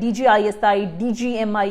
DGISI, DGMI,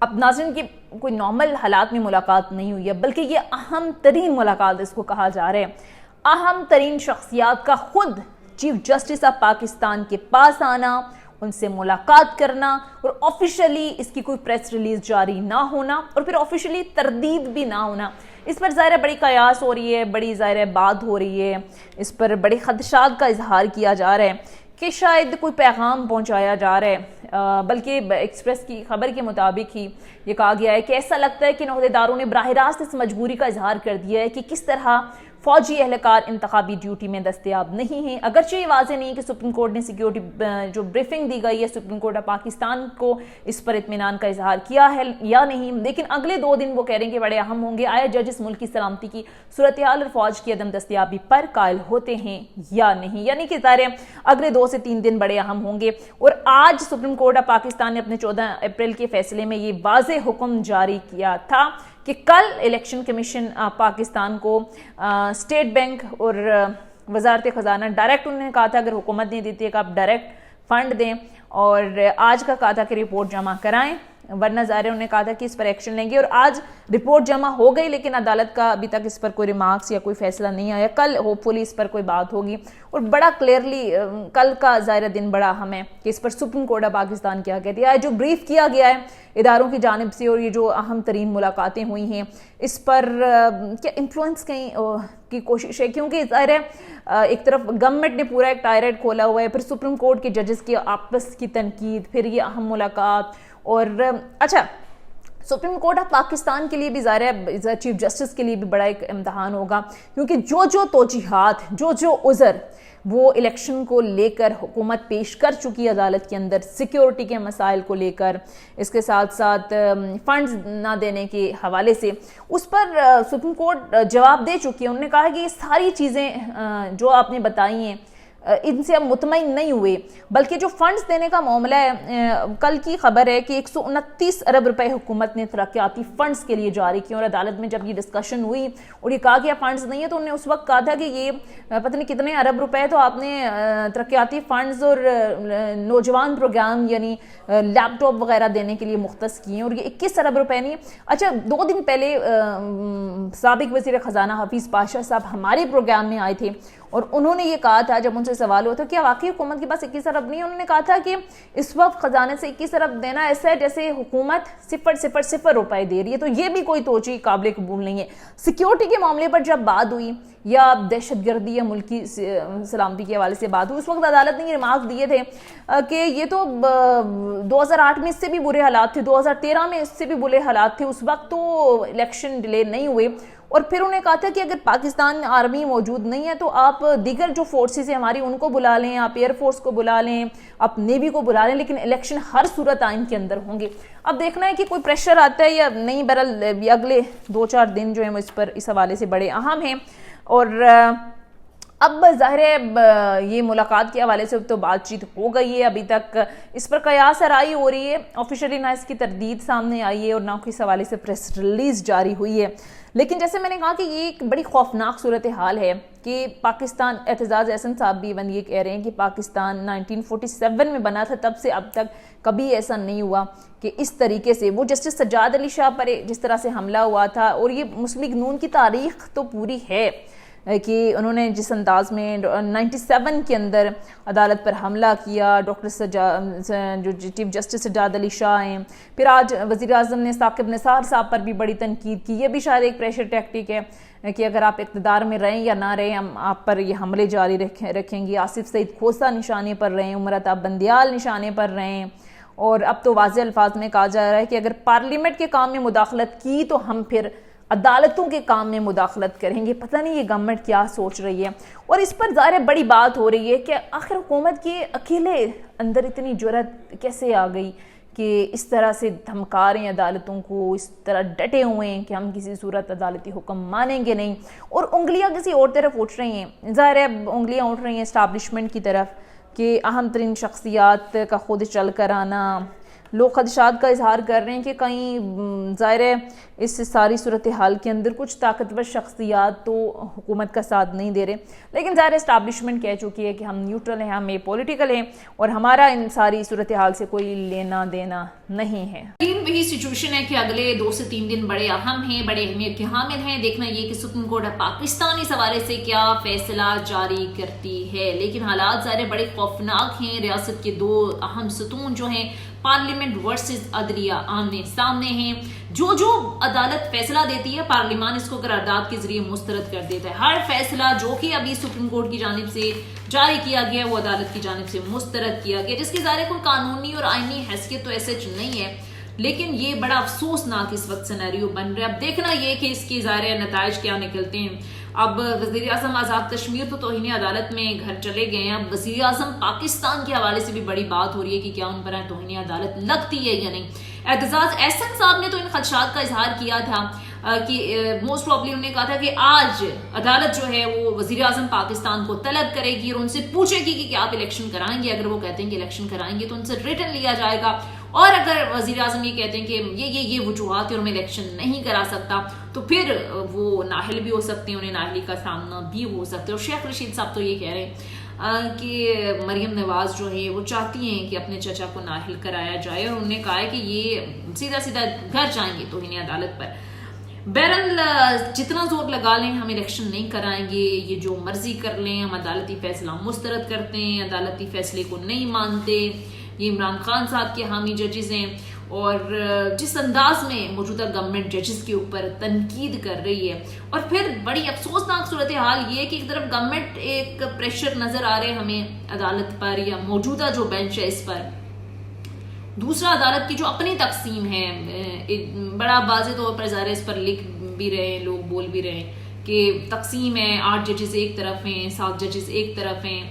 اب ناظرین کی کوئی نارمل حالات میں ملاقات نہیں ہوئی ہے، بلکہ یہ اہم ترین ملاقات اس کو کہا جا رہا ہے۔ اہم ترین شخصیات کا خود چیف جسٹس آف پاکستان کے پاس آنا، ان سے ملاقات کرنا، اور آفیشلی اس کی کوئی پریس ریلیز جاری نہ ہونا، اور پھر آفیشلی تردید بھی نہ ہونا، اس پر ظاہر بڑی قیاس ہو رہی ہے، بڑی ظاہر بات ہو رہی ہے، اس پر بڑے خدشات کا اظہار کیا جا رہا ہے کہ شاید کوئی پیغام پہنچایا جا رہا ہے، بلکہ ایکسپریس کی خبر کے مطابق ہی یہ کہا گیا ہے کہ ایسا لگتا ہے کہ عہدیداروں نے براہ راست اس مجبوری کا اظہار کر دیا ہے کہ کس طرح فوجی اہلکار انتخابی ڈیوٹی میں دستیاب نہیں ہیں۔ اگرچہ یہ واضح نہیں کہ سپریم کورٹ نے سیکیورٹی جو بریفنگ دی گئی ہے سپریم کورٹ آف پاکستان کو اس پر اطمینان کا اظہار کیا ہے یا نہیں، لیکن اگلے 2 دن وہ کہہ رہے ہیں کہ بڑے اہم ہوں گے۔ آیا ججز ملک کی سلامتی کی صورتحال اور فوج کی عدم دستیابی پر قائل ہوتے ہیں یا نہیں، یعنی کہ ظاہر اگلے 2 سے 3 دن بڑے اہم ہوں گے۔ اور آج سپریم کورٹ آف پاکستان نے اپنے 14 اپریل کے فیصلے میں یہ واضح حکم جاری کیا تھا کہ کل الیکشن کمیشن پاکستان کو اسٹیٹ بینک اور وزارت خزانہ ڈائریکٹ انہوں نے کہا تھا اگر حکومت نہیں دیتی ہے کہ آپ ڈائریکٹ فنڈ دیں، اور آج کا کہا تھا کہ رپورٹ جمع کرائیں، ورنہ ظاہر انہوں نے کہا تھا کہ اس پر ایکشن لیں گے، اور آج رپورٹ جمع ہو گئی لیکن عدالت کا ابھی تک اس پر کوئی ریمارکس یا کوئی فیصلہ نہیں آیا۔ کل ہوپ فلی اس پر کوئی بات ہوگی، اور بڑا کلیئرلی کل کا ظاہر دن بڑا اہم ہے کہ اس پر سپریم کورٹ آف پاکستان کیا کہتی ہے۔ جو بریف کیا گیا ہے اداروں کی جانب سے اور یہ جو اہم ترین ملاقاتیں ہوئی ہیں اس پر کیا انفلوئنس کی کوشش ہے، کیونکہ ظاہر ہے ایک طرف گورنمنٹ نے پورا ایک ٹائرائڈ کھولا ہوا ہے، پھر سپریم کورٹ کے ججز کی آپس کی تنقید، پھر یہ اہم ملاقات، اور اچھا سپریم کورٹ آف پاکستان کے لیے بھی ظاہر ہے چیف جسٹس کے لیے بھی بڑا ایک امتحان ہوگا، کیونکہ جو توجیحات جو عذر وہ الیکشن کو لے کر حکومت پیش کر چکی عدالت کے اندر، سیکیورٹی کے مسائل کو لے کر، اس کے ساتھ ساتھ فنڈز نہ دینے کے حوالے سے، اس پر سپریم کورٹ جواب دے چکی ہے۔ انہوں نے کہا ہے کہ یہ ساری چیزیں جو آپ نے بتائی ہیں ان سے ہم مطمئن نہیں ہوئے، بلکہ جو فنڈز دینے کا معاملہ ہے، کل کی خبر ہے کہ 129 ارب روپے حکومت نے ترقیاتی فنڈز کے لیے جاری کیے، اور عدالت میں جب یہ ڈسکشن ہوئی اور یہ کہا کہ فنڈز نہیں ہے تو انہوں نے اس وقت کہا تھا کہ یہ پتہ نہیں کتنے ارب روپے تو آپ نے ترقیاتی فنڈز اور نوجوان پروگرام یعنی لیپ ٹاپ وغیرہ دینے کے لیے مختص کیے ہیں، اور یہ 21 ارب روپے نہیں۔ اچھا 2 دن پہلے سابق وزیر خزانہ حفیظ پاشا صاحب ہمارے پروگرام میں آئے تھے، اور انہوں نے یہ کہا تھا جب ان سے سوال ہوا تھا کیا واقعی حکومت کے پاس 21 ارب نہیں ہے، انہوں نے کہا تھا کہ اس وقت خزانے سے 21 ارب دینا ایسا ہے جیسے حکومت 0.00 روپے دے رہی ہے، تو یہ بھی کوئی توجیہ قابل قبول نہیں ہے۔ سیکیورٹی کے معاملے پر جب بات ہوئی یا دہشت گردی یا ملکی سلامتی کے حوالے سے بات ہوئی، اس وقت عدالت نے یہ ریمارک دیے تھے کہ یہ تو 2008 میں اس سے بھی برے حالات تھے، 2013 میں اس سے بھی برے حالات تھے، اس وقت تو الیکشن ڈیلے نہیں ہوئے، اور پھر انہوں نے کہا تھا کہ اگر پاکستان آرمی موجود نہیں ہے تو آپ دیگر جو فورسز ہیں ہماری ان کو بلا لیں، آپ ایئر فورس کو بلا لیں، آپ نیوی کو بلا لیں، لیکن الیکشن ہر صورت آئین کے اندر ہوں گے۔ اب دیکھنا ہے کہ کوئی پریشر آتا ہے یا نہیں، بہرحال اگلے 2-4 دن جو ہیں وہ اس پر اس حوالے سے بڑے اہم ہیں، اور اب ظاہر ہے یہ ملاقات کے حوالے سے تو بات چیت ہو گئی ہے، ابھی تک اس پر قیاس آرائی ہو رہی ہے، آفیشلی نہ اس کی تردید سامنے آئی ہے اور نہ اس حوالے سے پریس ریلیز جاری ہوئی ہے، لیکن جیسے میں نے کہا کہ یہ ایک بڑی خوفناک صورتحال ہے کہ پاکستان، اعتزاز احسن صاحب بھی یہ کہہ رہے ہیں کہ پاکستان 1947 میں بنا تھا، تب سے اب تک کبھی ایسا نہیں ہوا کہ اس طریقے سے وہ جسٹس سجاد علی شاہ پر جس طرح سے حملہ ہوا تھا، اور یہ مسلم لیگ نون کی تاریخ تو پوری ہے کہ انہوں نے جس انداز میں 97 کے اندر عدالت پر حملہ کیا، جو چیف جسٹس سجاد علی شاہ ہیں، پھر آج وزیر اعظم نے ثاقب نثار صاحب پر بھی بڑی تنقید کی، یہ بھی شاید ایک پریشر ٹیکٹک ہے کہ اگر آپ اقتدار میں رہیں یا نہ رہیں ہم آپ پر یہ حملے جاری رکھیں گے۔ آصف سعید کھوسہ نشانے پر رہیں، عمرتاب بندیال نشانے پر رہیں، اور اب تو واضح الفاظ میں کہا جا رہا ہے کہ اگر پارلیمنٹ کے کام میں مداخلت کی تو ہم پھر عدالتوں کے کام میں مداخلت کریں گے۔ پتہ نہیں یہ گورنمنٹ کیا سوچ رہی ہے، اور اس پر ظاہر بڑی بات ہو رہی ہے کہ آخر حکومت کے اکیلے اندر اتنی جرأت کیسے آ گئی کہ اس طرح سے دھمکا رہے ہیں عدالتوں کو، اس طرح ڈٹے ہوئے ہیں کہ ہم کسی صورت عدالتی حکم مانیں گے نہیں، اور انگلیاں کسی اور طرف اٹھ رہی ہیں، ظاہر ہے انگلیاں اٹھ رہی ہیں اسٹیبلشمنٹ کی طرف کہ اہم ترین شخصیات کا خود چل کر آنا، لوگ خدشات کا اظہار کر رہے ہیں کہ کہیں ظاہر ہے اس ساری صورتحال کے اندر کچھ طاقتور شخصیات تو حکومت کا ساتھ نہیں دے رہے، لیکن ظاہر اسٹیبلشمنٹ کہہ چکی ہے کہ ہم نیوٹرل ہیں، ہم پولیٹیکل ہیں اور ہمارا ان ساری صورتحال سے کوئی لینا دینا نہیں ہے۔ وہی سچویشن ہے کہ اگلے 2 سے 3 دن بڑے اہم ہیں، بڑے اہمیت کے حامل ہیں۔ دیکھنا یہ کہ سپریم کورٹ پاکستان اس حوالے سے کیا فیصلہ جاری کرتی ہے، لیکن حالات ظاہر بڑے خوفناک ہیں۔ ریاست کے 2 اہم ستون جو ہیں پارلیمنٹ ورسز عدلیہ آمنے سامنے ہیں۔ جو عدالت فیصلہ دیتی ہے پارلیمان اس کو قرارداد کے ذریعے مسترد کر دیتا ہے۔ ہر فیصلہ جو کہ ابھی سپریم کورٹ کی جانب سے جاری کیا گیا وہ عدالت کی جانب سے مسترد کیا گیا، جس کی ظاہر کوئی قانونی اور آئینی حیثیت تو ایسے نہیں ہے، لیکن یہ بڑا افسوسناک اس وقت سینیریو بن رہا ہے۔ اب دیکھنا یہ کہ اس کی ظاہر نتائج کیا نکلتے ہیں۔ اب وزیر اعظم آزاد کشمیر تو توہین عدالت میں گھر چلے گئے ہیں، اب وزیر اعظم پاکستان کے حوالے سے بھی بڑی بات ہو رہی ہے کہ کیا ان پر توہین عدالت لگتی ہے یا نہیں۔ اعتزاز احسن صاحب نے تو ان خدشات کا اظہار کیا تھا کہ موسٹ پرابلی انہوں نے کہا تھا کہ آج عدالت جو ہے وہ وزیر اعظم پاکستان کو طلب کرے گی اور ان سے پوچھے گی کہ کیا آپ الیکشن کرائیں گے۔ اگر وہ کہتے ہیں کہ الیکشن کرائیں گے تو ان سے ریٹن لیا جائے گا، اور اگر وزیر اعظم یہ کہتے ہیں کہ یہ وجوہات اور میں الیکشن نہیں کرا سکتا تو پھر وہ نااہل بھی ہو سکتے ہیں، انہیں نااہلی کا سامنا بھی ہو سکتا ہے۔ اور شیخ رشید صاحب تو یہ کہہ رہے ہیں کہ مریم نواز جو ہے وہ چاہتی ہیں کہ اپنے چچا کو نااہل کرایا جائے، اور انہوں نے کہا ہے کہ یہ سیدھا گھر جائیں گے توہین عدالت پر۔ بہرحال جتنا زور لگا لیں ہم الیکشن نہیں کرائیں گے، یہ جو مرضی کر لیں، ہم عدالتی فیصلہ مسترد کرتے ہیں، عدالتی فیصلے کو نہیں مانتے۔ یہ عمران خان صاحب کے حامی ججز ہیں، اور جس انداز میں موجودہ گورنمنٹ ججز کے اوپر تنقید کر رہی ہے، اور پھر بڑی افسوسناک صورتحال یہ ہے کہ ایک طرف گورنمنٹ ایک پریشر نظر آ رہے ہمیں عدالت پر یا موجودہ جو بینچ ہے اس پر، دوسرا عدالت کی جو اپنی تقسیم ہے بڑا واضح طور پر ظاہر اس پر لکھ بھی رہے ہیں، لوگ بول بھی رہے ہیں کہ تقسیم ہے، 8 ججز ایک طرف ہیں، 7 ججز ایک طرف ہیں،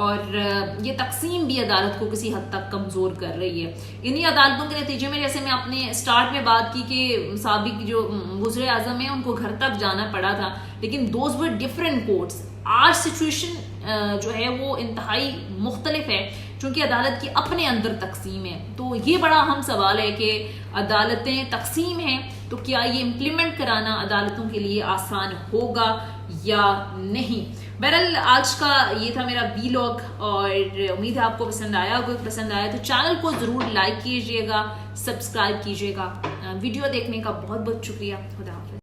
اور یہ تقسیم بھی عدالت کو کسی حد تک کمزور کر رہی ہے۔ انہی عدالتوں کے نتیجے میں جیسے میں اپنے سٹارٹ میں بات کی کہ سابق جو وزیر اعظم ہیں ان کو گھر تک جانا پڑا تھا، لیکن دوز ور ڈفرینٹ کورٹس۔ آج سچویشن جو ہے وہ انتہائی مختلف ہے چونکہ عدالت کی اپنے اندر تقسیم ہے۔ تو یہ بڑا اہم سوال ہے کہ عدالتیں تقسیم ہیں تو کیا یہ امپلیمنٹ کرانا عدالتوں کے لیے آسان ہوگا یا نہیں۔ بہرحال آج کا یہ تھا میرا ویلاگ، اور امید ہے آپ کو پسند آیا ہوگا۔ پسند آیا تو چینل کو ضرور لائک کیجیے گا، سبسکرائب کیجیے گا۔ ویڈیو دیکھنے کا بہت بہت شکریہ۔ خدا حافظ۔